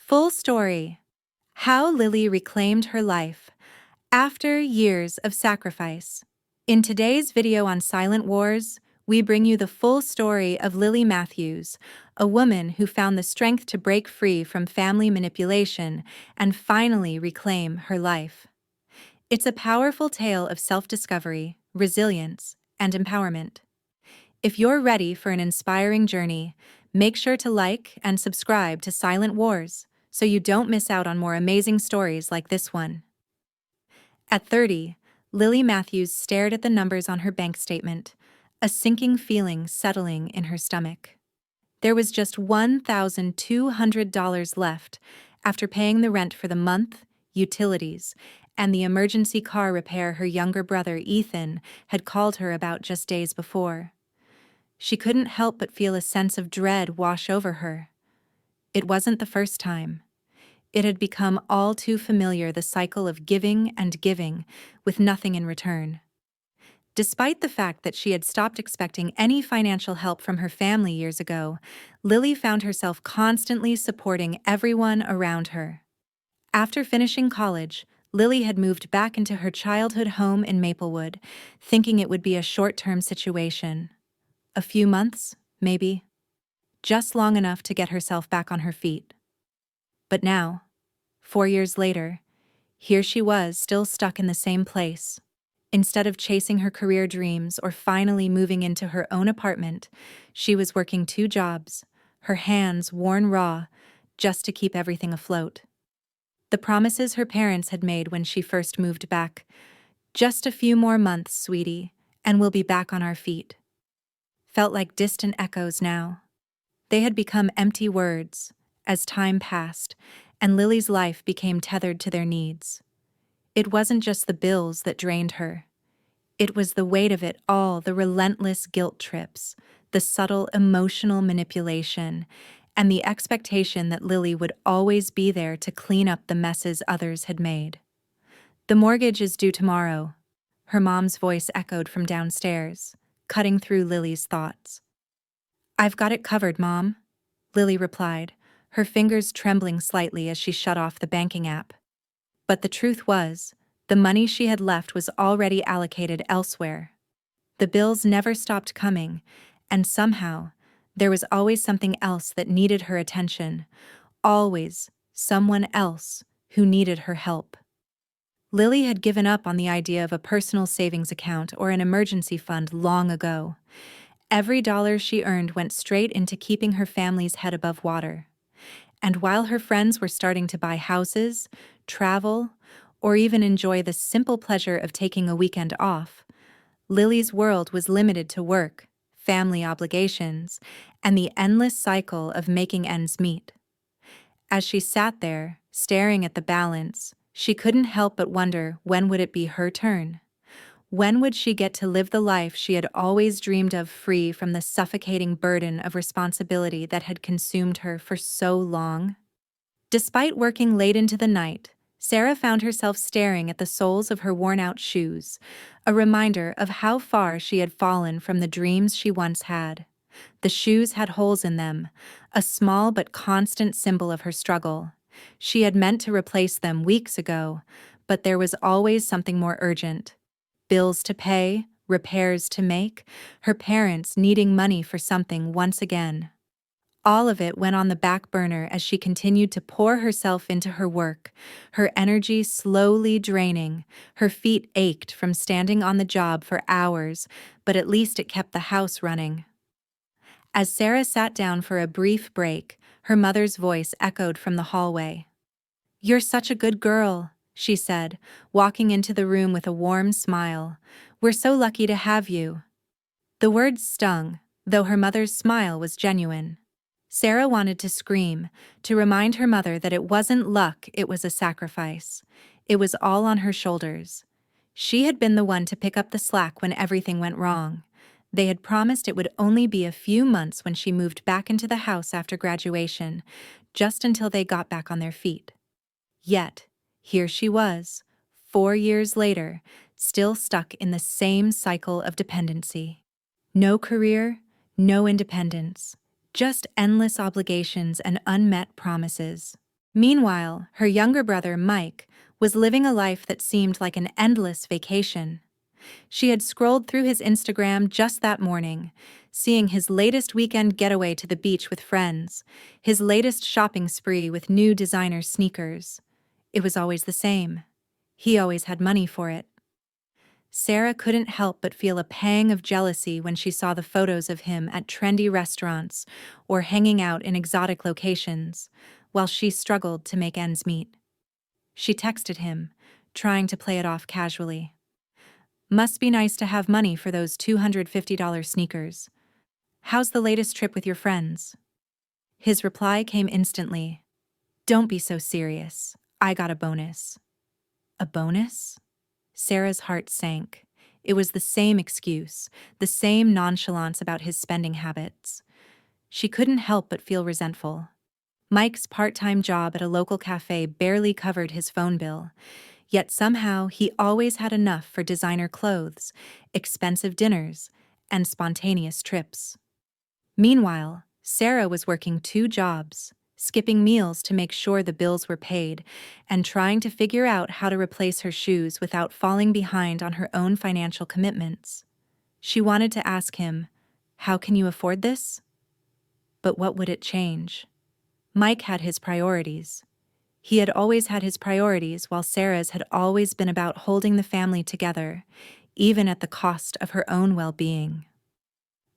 Full story. How Lily reclaimed her life after years of sacrifice. In today's video on Silent Wars, we bring you the full story of Lily Matthews, a woman who found the strength to break free from family manipulation and finally reclaim her life. It's a powerful tale of self-discovery, resilience, and empowerment. If you're ready for an inspiring journey, make sure to like and subscribe to Silent Wars so you don't miss out on more amazing stories like this one. At 30, Lily Matthews stared at the numbers on her bank statement, a sinking feeling settling in her stomach. There was just $1,200 left after paying the rent for the month, utilities, and the emergency car repair her younger brother Ethan had called her about just days before. She couldn't help but feel a sense of dread wash over her. It wasn't the first time. It had become all too familiar, the cycle of giving and giving, with nothing in return. Despite the fact that she had stopped expecting any financial help from her family years ago, Lily found herself constantly supporting everyone around her. After finishing college, Lily had moved back into her childhood home in Maplewood, thinking it would be a short-term situation. A few months, maybe. Just long enough to get herself back on her feet. But now, 4 years later, here she was, still stuck in the same place. Instead of chasing her career dreams or finally moving into her own apartment, she was working 2 jobs, her hands worn raw, just to keep everything afloat. The promises her parents had made when she first moved back, "Just a few more months, sweetie, and we'll be back on our feet," felt like distant echoes now. They had become empty words as time passed, and Lily's life became tethered to their needs. It wasn't just the bills that drained her. It was the weight of it all, the relentless guilt trips, the subtle emotional manipulation, and the expectation that Lily would always be there to clean up the messes others had made. "The mortgage is due tomorrow," her mom's voice echoed from downstairs, cutting through Lily's thoughts. "I've got it covered, Mom," Lily replied, her fingers trembling slightly as she shut off the banking app. But the truth was, the money she had left was already allocated elsewhere. The bills never stopped coming, and somehow, there was always something else that needed her attention, always someone else who needed her help. Lily had given up on the idea of a personal savings account or an emergency fund long ago. Every dollar she earned went straight into keeping her family's head above water. And while her friends were starting to buy houses, travel, or even enjoy the simple pleasure of taking a weekend off, Lily's world was limited to work, family obligations, and the endless cycle of making ends meet. As she sat there, staring at the balance, she couldn't help but wonder, when would it be her turn? When would she get to live the life she had always dreamed of, free from the suffocating burden of responsibility that had consumed her for so long? Despite working late into the night, Sarah found herself staring at the soles of her worn-out shoes, a reminder of how far she had fallen from the dreams she once had. The shoes had holes in them, a small but constant symbol of her struggle. She had meant to replace them weeks ago, but there was always something more urgent. Bills to pay, repairs to make, her parents needing money for something once again. All of it went on the back burner as she continued to pour herself into her work, her energy slowly draining. Her feet ached from standing on the job for hours, but at least it kept the house running. As Sarah sat down for a brief break, her mother's voice echoed from the hallway. "You're such a good girl," she said, walking into the room with a warm smile. "We're so lucky to have you." The words stung, though her mother's smile was genuine. Sarah wanted to scream, to remind her mother that it wasn't luck, it was a sacrifice. It was all on her shoulders. She had been the one to pick up the slack when everything went wrong. They had promised it would only be a few months when she moved back into the house after graduation, just until they got back on their feet. Yet, here she was, 4 years later, still stuck in the same cycle of dependency. No career, no independence, just endless obligations and unmet promises. Meanwhile, her younger brother, Mike, was living a life that seemed like an endless vacation. She had scrolled through his Instagram just that morning, seeing his latest weekend getaway to the beach with friends, his latest shopping spree with new designer sneakers. It was always the same. He always had money for it. Sarah couldn't help but feel a pang of jealousy when she saw the photos of him at trendy restaurants or hanging out in exotic locations, while she struggled to make ends meet. She texted him, trying to play it off casually. "Must be nice to have money for those $250 sneakers. How's the latest trip with your friends?" His reply came instantly. "Don't be so serious. I got a bonus." A bonus? Sarah's heart sank. It was the same excuse, the same nonchalance about his spending habits. She couldn't help but feel resentful. Mike's part-time job at a local cafe barely covered his phone bill, yet somehow he always had enough for designer clothes, expensive dinners, and spontaneous trips. Meanwhile, Sarah was working 2 jobs, skipping meals to make sure the bills were paid, and trying to figure out how to replace her shoes without falling behind on her own financial commitments. She wanted to ask him, "How can you afford this?" But what would it change? Mike had his priorities. He had always had his priorities, while Sarah's had always been about holding the family together, even at the cost of her own well-being.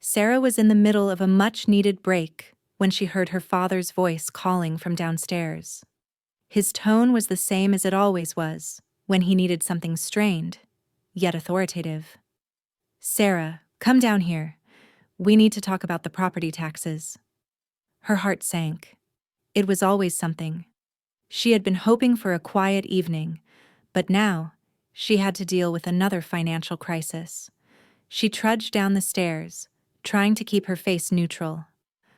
Sarah was in the middle of a much-needed break when she heard her father's voice calling from downstairs. His tone was the same as it always was, when he needed something strained, yet authoritative. "Sarah, come down here. We need to talk about the property taxes." Her heart sank. It was always something. She had been hoping for a quiet evening, but now she had to deal with another financial crisis. She trudged down the stairs, trying to keep her face neutral.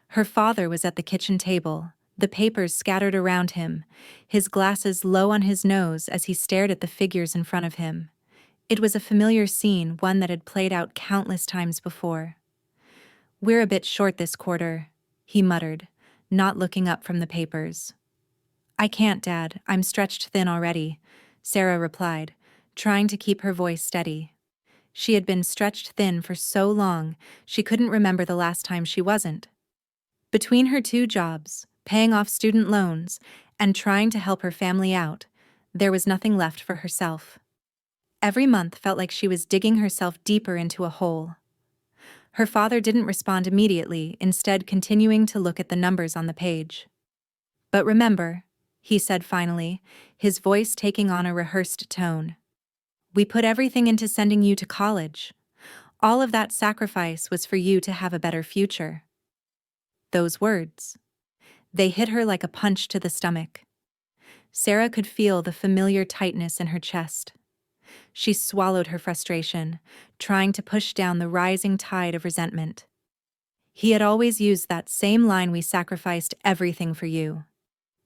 Her father was at the kitchen table, the papers scattered around him, his glasses low on his nose as he stared at the figures in front of him. It was a familiar scene, one that had played out countless times before. "We're a bit short this quarter," he muttered, not looking up from the papers. "I can't, Dad. I'm stretched thin already," Sarah replied, trying to keep her voice steady. She had been stretched thin for so long, she couldn't remember the last time she wasn't. Between her 2 jobs, paying off student loans, and trying to help her family out, there was nothing left for herself. Every month felt like she was digging herself deeper into a hole. Her father didn't respond immediately, instead continuing to look at the numbers on the page. "But remember," he said finally, his voice taking on a rehearsed tone, "we put everything into sending you to college. All of that sacrifice was for you to have a better future." Those words. They hit her like a punch to the stomach. Sarah could feel the familiar tightness in her chest. She swallowed her frustration, trying to push down the rising tide of resentment. He had always used that same line, "We sacrificed everything for you."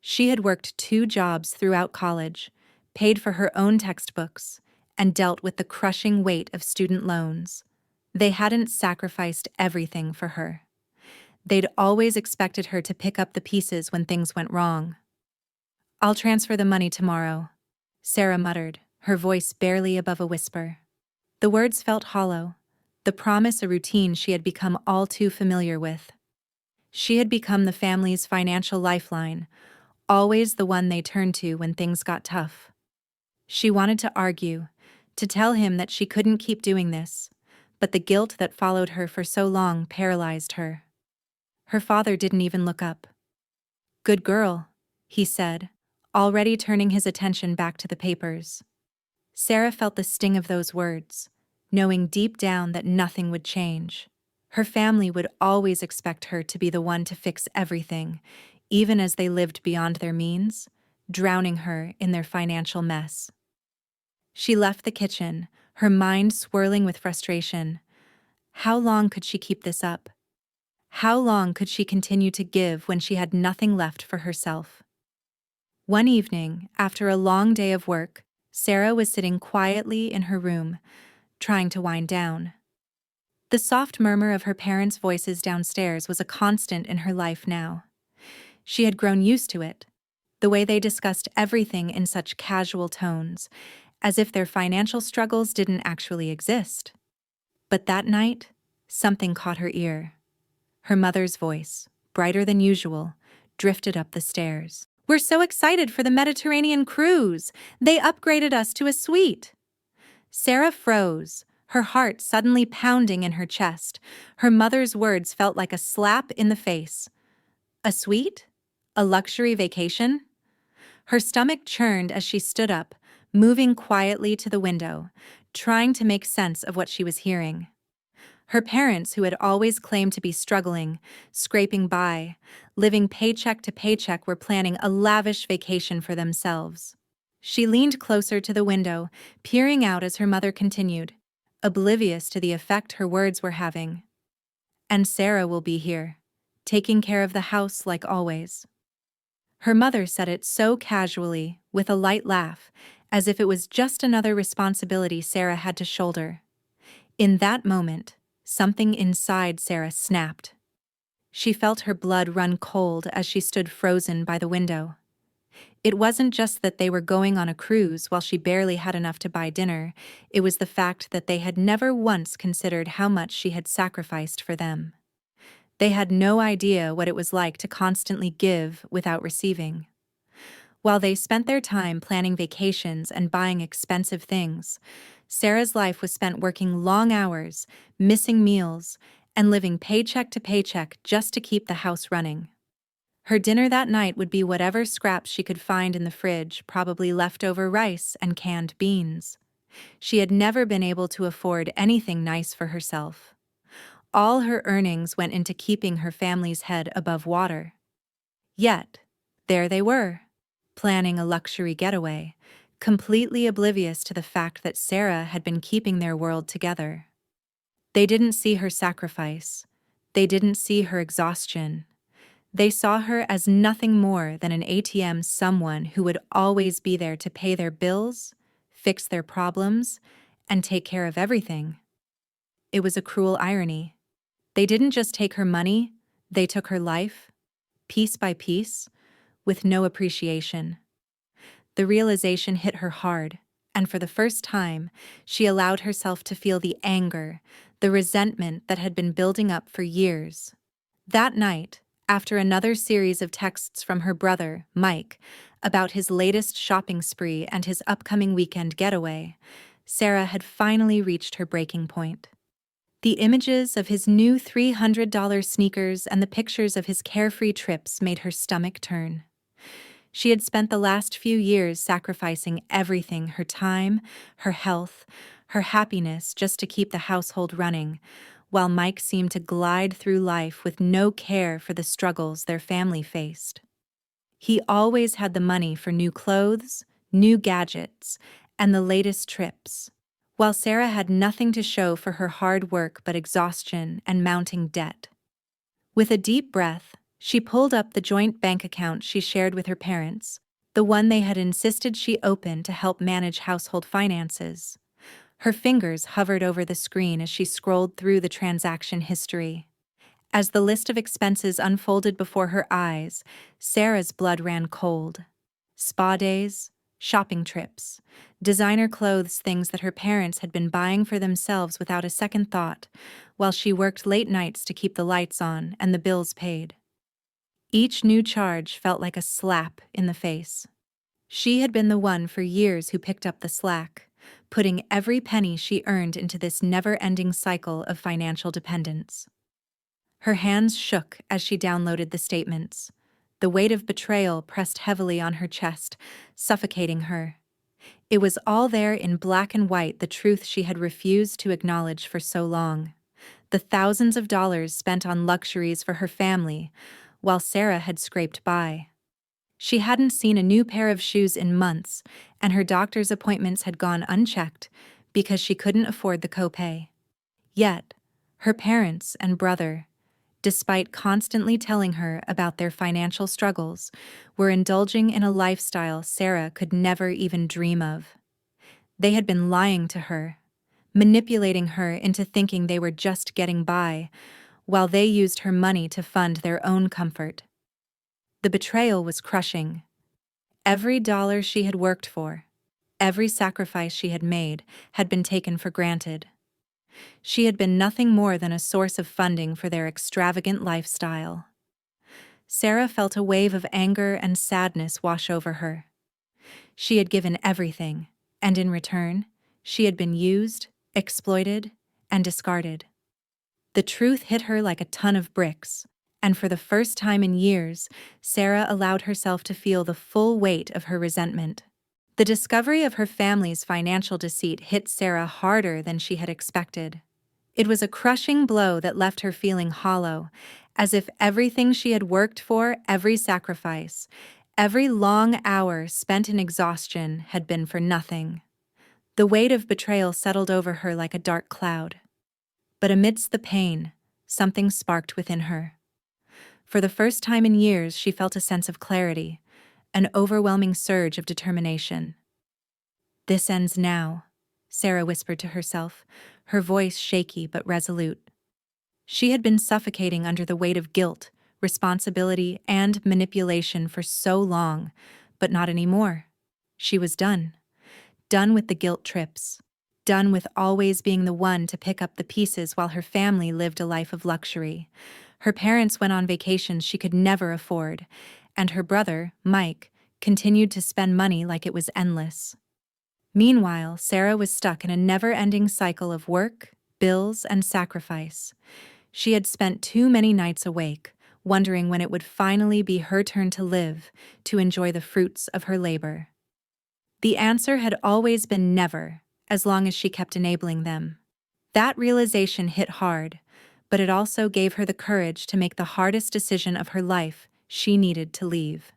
She had worked 2 jobs throughout college, paid for her own textbooks, and dealt with the crushing weight of student loans. They hadn't sacrificed everything for her. They'd always expected her to pick up the pieces when things went wrong. "I'll transfer the money tomorrow," Sarah muttered, her voice barely above a whisper. The words felt hollow, the promise a routine she had become all too familiar with. She had become the family's financial lifeline, always the one they turned to when things got tough. She wanted to argue, to tell him that she couldn't keep doing this, but the guilt that followed her for so long paralyzed her. Her father didn't even look up. "Good girl," he said, already turning his attention back to the papers. Sarah felt the sting of those words, knowing deep down that nothing would change. Her family would always expect her to be the one to fix everything, even as they lived beyond their means, drowning her in their financial mess. She left the kitchen, her mind swirling with frustration. How long could she keep this up? How long could she continue to give when she had nothing left for herself? One evening, after a long day of work, Sarah was sitting quietly in her room, trying to wind down. The soft murmur of her parents' voices downstairs was a constant in her life now. She had grown used to it, the way they discussed everything in such casual tones, as if their financial struggles didn't actually exist. But that night, something caught her ear. Her mother's voice, brighter than usual, drifted up the stairs. "We're so excited for the Mediterranean cruise! They upgraded us to a suite!" Sarah froze, her heart suddenly pounding in her chest. Her mother's words felt like a slap in the face. A suite? A luxury vacation? Her stomach churned as she stood up, moving quietly to the window, trying to make sense of what she was hearing. Her parents, who had always claimed to be struggling, scraping by, living paycheck to paycheck, were planning a lavish vacation for themselves. She leaned closer to the window, peering out as her mother continued, oblivious to the effect her words were having. "And Sarah will be here, taking care of the house like always." Her mother said it so casually, with a light laugh, as if it was just another responsibility Sarah had to shoulder. In that moment, something inside Sarah snapped. She felt her blood run cold as she stood frozen by the window. It wasn't just that they were going on a cruise while she barely had enough to buy dinner, it was the fact that they had never once considered how much she had sacrificed for them. They had no idea what it was like to constantly give without receiving. While they spent their time planning vacations and buying expensive things, Sarah's life was spent working long hours, missing meals, and living paycheck to paycheck just to keep the house running. Her dinner that night would be whatever scraps she could find in the fridge, probably leftover rice and canned beans. She had never been able to afford anything nice for herself. All her earnings went into keeping her family's head above water. Yet, there they were, planning a luxury getaway, completely oblivious to the fact that Sarah had been keeping their world together. They didn't see her sacrifice. They didn't see her exhaustion. They saw her as nothing more than an ATM, someone who would always be there to pay their bills, fix their problems, and take care of everything. It was a cruel irony. They didn't just take her money, they took her life, piece by piece, with no appreciation. The realization hit her hard, and for the first time, she allowed herself to feel the anger, the resentment that had been building up for years. That night, after another series of texts from her brother, Mike, about his latest shopping spree and his upcoming weekend getaway, Sarah had finally reached her breaking point. The images of his new $300 sneakers and the pictures of his carefree trips made her stomach turn. She had spent the last few years sacrificing everything, her time, her health, her happiness, just to keep the household running, while Mike seemed to glide through life with no care for the struggles their family faced. He always had the money for new clothes, new gadgets, and the latest trips, while Sarah had nothing to show for her hard work but exhaustion and mounting debt. With a deep breath, she pulled up the joint bank account she shared with her parents, the one they had insisted she open to help manage household finances. Her fingers hovered over the screen as she scrolled through the transaction history. As the list of expenses unfolded before her eyes, Sarah's blood ran cold. Spa days, shopping trips, designer clothes, things that her parents had been buying for themselves without a second thought, while she worked late nights to keep the lights on and the bills paid. Each new charge felt like a slap in the face. She had been the one for years who picked up the slack, putting every penny she earned into this never-ending cycle of financial dependence. Her hands shook as she downloaded the statements. The weight of betrayal pressed heavily on her chest, suffocating her. It was all there in black and white, the truth she had refused to acknowledge for so long. The thousands of dollars spent on luxuries for her family, while Sarah had scraped by. She hadn't seen a new pair of shoes in months, and her doctor's appointments had gone unchecked because she couldn't afford the copay. Yet, her parents and brother, despite constantly telling her about their financial struggles, were indulging in a lifestyle Sarah could never even dream of. They had been lying to her, manipulating her into thinking they were just getting by, while they used her money to fund their own comfort. The betrayal was crushing, Every dollar she had worked for, every sacrifice she had made, had been taken for granted. She had been nothing more than a source of funding for their extravagant lifestyle. Sarah felt a wave of anger and sadness wash over her. She had given everything, and in return, she had been used, exploited, and discarded. The truth hit her like a ton of bricks, and for the first time in years, Sarah allowed herself to feel the full weight of her resentment. The discovery of her family's financial deceit hit Sarah harder than she had expected. It was a crushing blow that left her feeling hollow, as if everything she had worked for, every sacrifice, every long hour spent in exhaustion had been for nothing. The weight of betrayal settled over her like a dark cloud. But amidst the pain, something sparked within her. For the first time in years, she felt a sense of clarity, an overwhelming surge of determination. "This ends now," Sarah whispered to herself, her voice shaky but resolute. She had been suffocating under the weight of guilt, responsibility, and manipulation for so long, but not anymore. She was done. Done with the guilt trips. Done with always being the one to pick up the pieces while her family lived a life of luxury. Her parents went on vacations she could never afford, and her brother, Mike, continued to spend money like it was endless. Meanwhile, Sarah was stuck in a never-ending cycle of work, bills, and sacrifice. She had spent too many nights awake, wondering when it would finally be her turn to live, to enjoy the fruits of her labor. The answer had always been never, as long as she kept enabling them. That realization hit hard, but it also gave her the courage to make the hardest decision of her life. She needed to leave.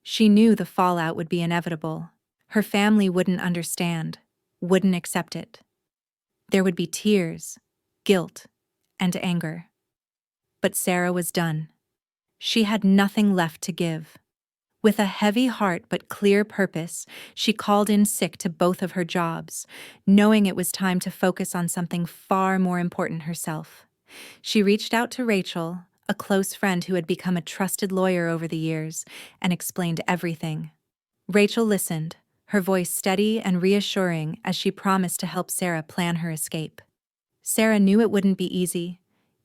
She knew the fallout would be inevitable. Her family wouldn't understand, wouldn't accept it. There would be tears, guilt, and anger. But Sarah was done. She had nothing left to give. With a heavy heart but clear purpose, she called in sick to both of her jobs, knowing it was time to focus on something far more important herself. She reached out to Rachel, a close friend who had become a trusted lawyer over the years, and explained everything. Rachel listened, her voice steady and reassuring as she promised to help Sarah plan her escape. Sarah knew it wouldn't be easy.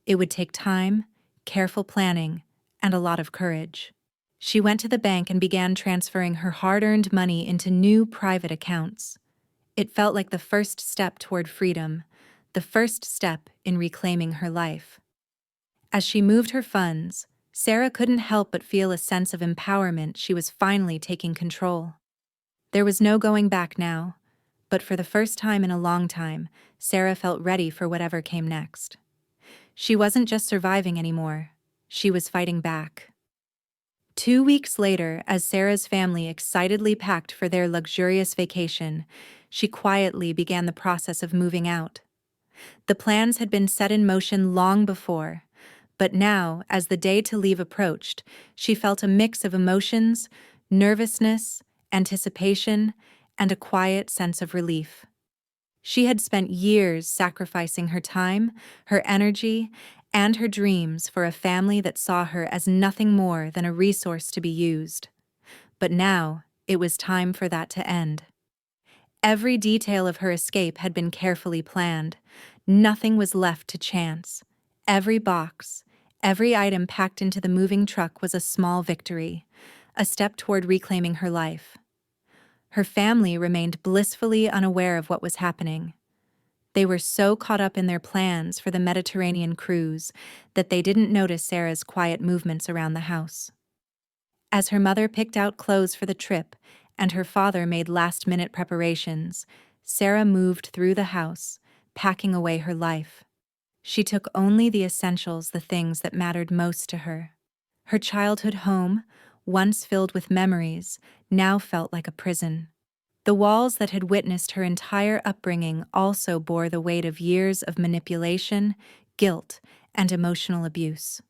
It would take time, careful planning, and a lot of courage. She went to the bank and began transferring her hard-earned money into new private accounts. It felt like the first step toward freedom, the first step in reclaiming her life. As she moved her funds, Sarah couldn't help but feel a sense of empowerment. She was finally taking control. There was no going back now, but for the first time in a long time, Sarah felt ready for whatever came next. She wasn't just surviving anymore, she was fighting back. 2 weeks later, as Sarah's family excitedly packed for their luxurious vacation, she quietly began the process of moving out. The plans had been set in motion long before, but now, as the day to leave approached, she felt a mix of emotions, nervousness, anticipation, and a quiet sense of relief. She had spent years sacrificing her time, her energy, and her dreams for a family that saw her as nothing more than a resource to be used. But now, it was time for that to end. Every detail of her escape had been carefully planned. Nothing was left to chance. Every box, every item packed into the moving truck was a small victory, a step toward reclaiming her life. Her family remained blissfully unaware of what was happening. They were so caught up in their plans for the Mediterranean cruise that they didn't notice Sarah's quiet movements around the house. As her mother picked out clothes for the trip and her father made last-minute preparations, Sarah moved through the house, packing away her life. She took only the essentials, the things that mattered most to her. Her childhood home, once filled with memories, now felt like a prison. The walls that had witnessed her entire upbringing also bore the weight of years of manipulation, guilt, and emotional abuse.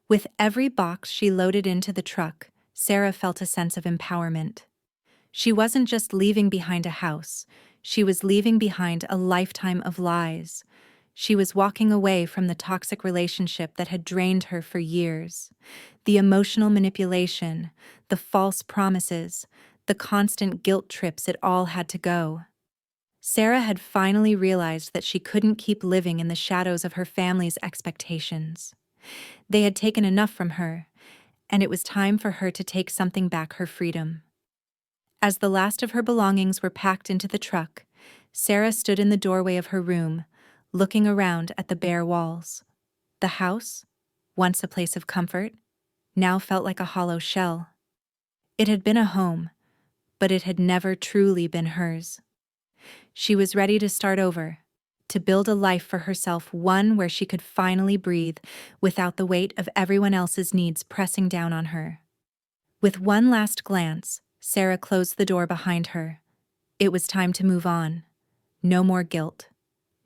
With every box she loaded into the truck, Sarah felt a sense of empowerment. She wasn't just leaving behind a house, she was leaving behind a lifetime of lies. She was walking away from the toxic relationship that had drained her for years. The emotional manipulation, the false promises, the constant guilt trips, it all had to go. Sarah had finally realized that she couldn't keep living in the shadows of her family's expectations. They had taken enough from her, and it was time for her to take something back: her freedom. As the last of her belongings were packed into the truck, Sarah stood in the doorway of her room, looking around at the bare walls. The house, once a place of comfort, now felt like a hollow shell. It had been a home, but it had never truly been hers. She was ready to start over, to build a life for herself, one where she could finally breathe without the weight of everyone else's needs pressing down on her. With one last glance, Sarah closed the door behind her. It was time to move on. No more guilt.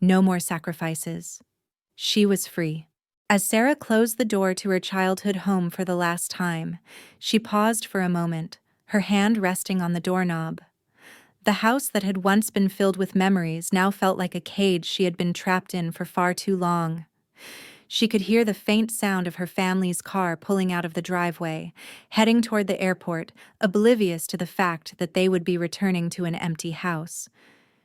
No more sacrifices. She was free. As Sarah closed the door to her childhood home for the last time, she paused for a moment, her hand resting on the doorknob. The house that had once been filled with memories now felt like a cage she had been trapped in for far too long. She could hear the faint sound of her family's car pulling out of the driveway, heading toward the airport, oblivious to the fact that they would be returning to an empty house.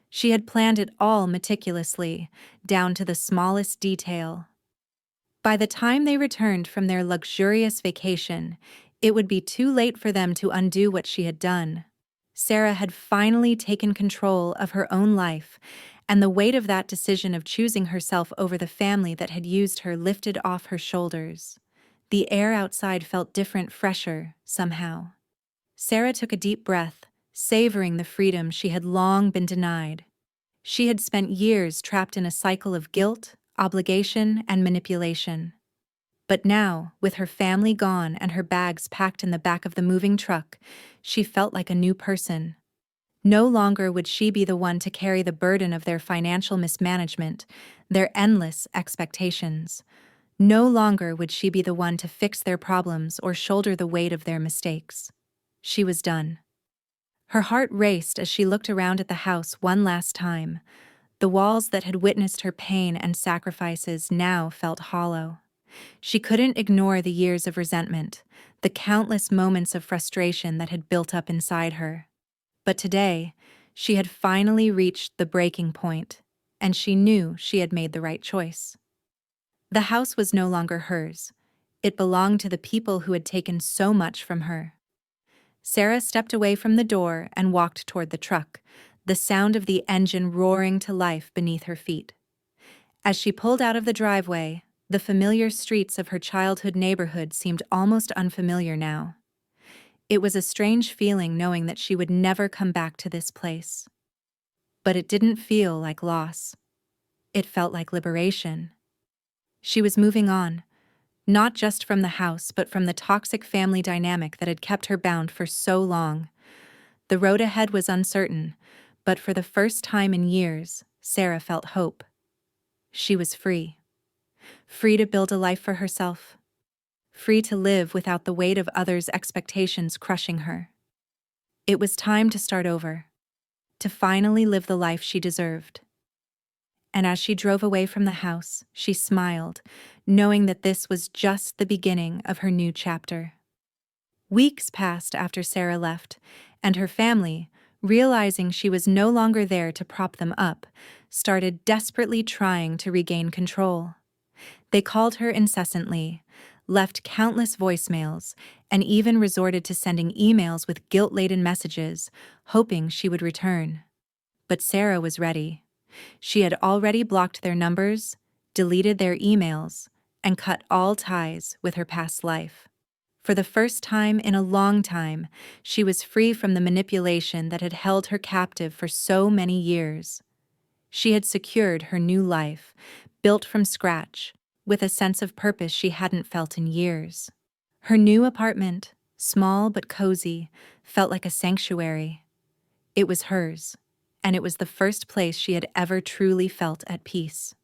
She had planned it all meticulously, down to the smallest detail. By the time they returned from their luxurious vacation, it would be too late for them to undo what she had done. Sarah had finally taken control of her own life, and the weight of that decision of choosing herself over the family that had used her lifted off her shoulders. The air outside felt different, fresher, somehow. Sarah took a deep breath, savoring the freedom she had long been denied. She had spent years trapped in a cycle of guilt, obligation, and manipulation. But now, with her family gone and her bags packed in the back of the moving truck, she felt like a new person. No longer would she be the one to carry the burden of their financial mismanagement, their endless expectations. No longer would she be the one to fix their problems or shoulder the weight of their mistakes. She was done. Her heart raced as she looked around at the house one last time. The walls that had witnessed her pain and sacrifices now felt hollow. She couldn't ignore the years of resentment, the countless moments of frustration that had built up inside her. But today, she had finally reached the breaking point, and she knew she had made the right choice. The house was no longer hers. It belonged to the people who had taken so much from her. Sarah stepped away from the door and walked toward the truck, the sound of the engine roaring to life beneath her feet. As she pulled out of the driveway, the familiar streets of her childhood neighborhood seemed almost unfamiliar now. It was a strange feeling knowing that she would never come back to this place. But it didn't feel like loss. It felt like liberation. She was moving on, not just from the house but from the toxic family dynamic that had kept her bound for so long. The road ahead was uncertain, but for the first time in years, Sarah felt hope. She was free. Free to build a life for herself. Free to live without the weight of others' expectations crushing her. It was time to start over, to finally live the life she deserved. And as she drove away from the house, she smiled, knowing that this was just the beginning of her new chapter. Weeks passed after Sarah left, and her family, realizing she was no longer there to prop them up, started desperately trying to regain control. They called her incessantly, left countless voicemails, and even resorted to sending emails with guilt-laden messages, hoping she would return. But Sarah was ready. She had already blocked their numbers, deleted their emails, and cut all ties with her past life. For the first time in a long time, she was free from the manipulation that had held her captive for so many years. She had secured her new life, built from scratch, with a sense of purpose she hadn't felt in years. Her new apartment, small but cozy, felt like a sanctuary. It was hers, and it was the first place she had ever truly felt at peace.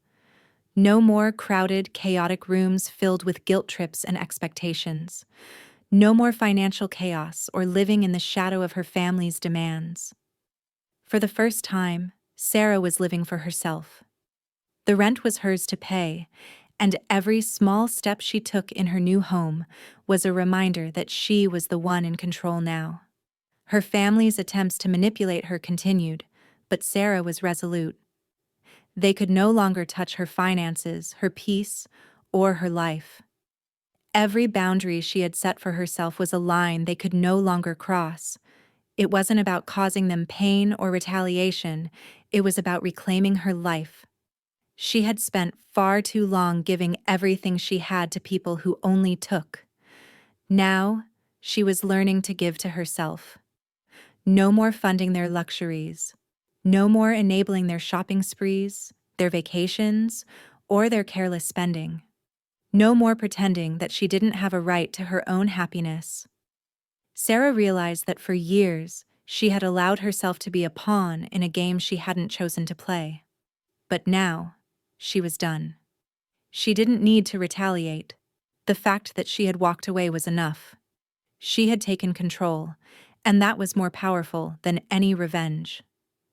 No more crowded, chaotic rooms filled with guilt trips and expectations. No more financial chaos or living in the shadow of her family's demands. For the first time, Sarah was living for herself. The rent was hers to pay, and every small step she took in her new home was a reminder that she was the one in control now. Her family's attempts to manipulate her continued, but Sarah was resolute. They could no longer touch her finances, her peace, or her life. Every boundary she had set for herself was a line they could no longer cross. It wasn't about causing them pain or retaliation, it was about reclaiming her life. She had spent far too long giving everything she had to people who only took. Now, she was learning to give to herself. No more funding their luxuries. No more enabling their shopping sprees, their vacations, or their careless spending. No more pretending that she didn't have a right to her own happiness. Sarah realized that for years, she had allowed herself to be a pawn in a game she hadn't chosen to play. But now, she was done. She didn't need to retaliate. The fact that she had walked away was enough. She had taken control, and that was more powerful than any revenge.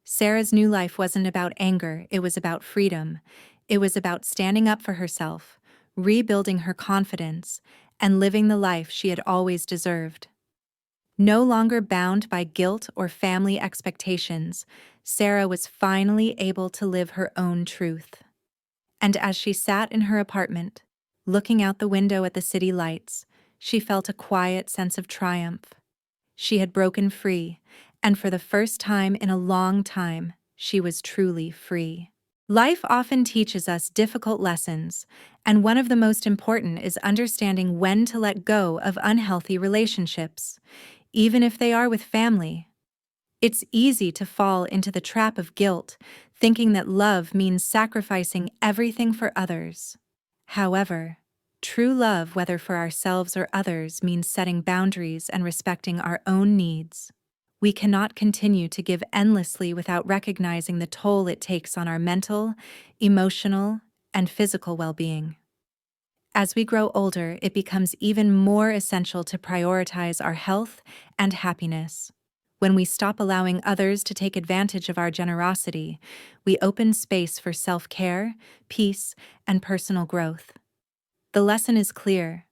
Sarah's new life wasn't about anger, it was about freedom. It was about standing up for herself, rebuilding her confidence, and living the life she had always deserved. No longer bound by guilt or family expectations, Sarah was finally able to live her own truth. And as she sat in her apartment, looking out the window at the city lights, she felt a quiet sense of triumph. She had broken free, and for the first time in a long time, she was truly free. Life often teaches us difficult lessons, and one of the most important is understanding when to let go of unhealthy relationships, even if they are with family. It's easy to fall into the trap of guilt, thinking that love means sacrificing everything for others. However, true love, whether for ourselves or others, means setting boundaries and respecting our own needs. We cannot continue to give endlessly without recognizing the toll it takes on our mental, emotional, and physical well-being. As we grow older, it becomes even more essential to prioritize our health and happiness. When we stop allowing others to take advantage of our generosity, we open space for self-care, peace, and personal growth. The lesson is clear.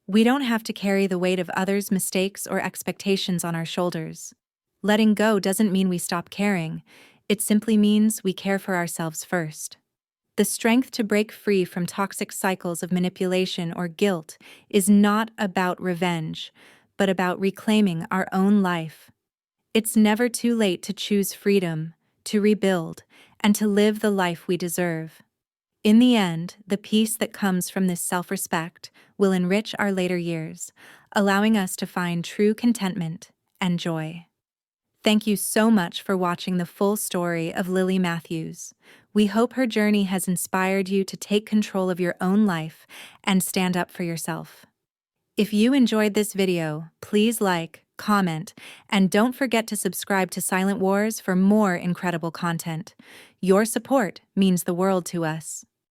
We don't have to carry the weight of others' mistakes or expectations on our shoulders. Letting go doesn't mean we stop caring. It simply means we care for ourselves first. The strength to break free from toxic cycles of manipulation or guilt is not about revenge, but about reclaiming our own life. It's never too late to choose freedom, to rebuild, and to live the life we deserve. In the end, the peace that comes from this self-respect will enrich our later years, allowing us to find true contentment and joy. Thank you so much for watching the full story of Lily Matthews. We hope her journey has inspired you to take control of your own life and stand up for yourself. If you enjoyed this video, please like, comment, and don't forget to subscribe to Silent Wars for more incredible content. Your support means the world to us.